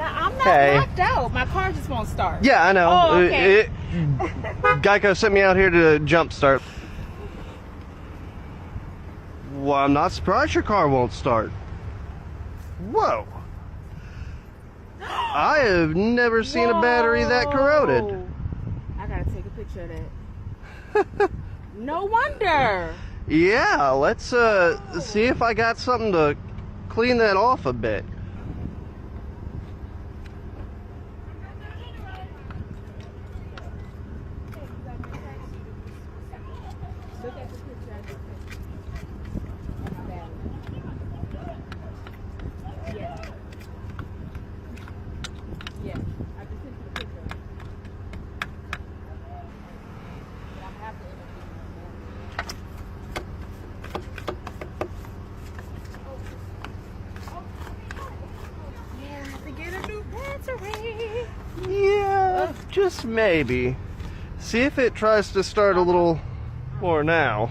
I'm not Hey. knocked out. My car just won't start. Yeah, I know. Oh, okay. Geico sent me out here to jump start. Well, I'm not surprised your car won't start. Whoa. I have never seen a battery that corroded. Whoa. I gotta take a picture of that. No wonder. Yeah, let's see if I got something to clean that off a bit. Look at the picture I just took. Of my battery. Yes. Yes. I just sent you the picture. But I have to yeah, I have to get a new battery. Yeah, just maybe. See if it tries to start a little more now.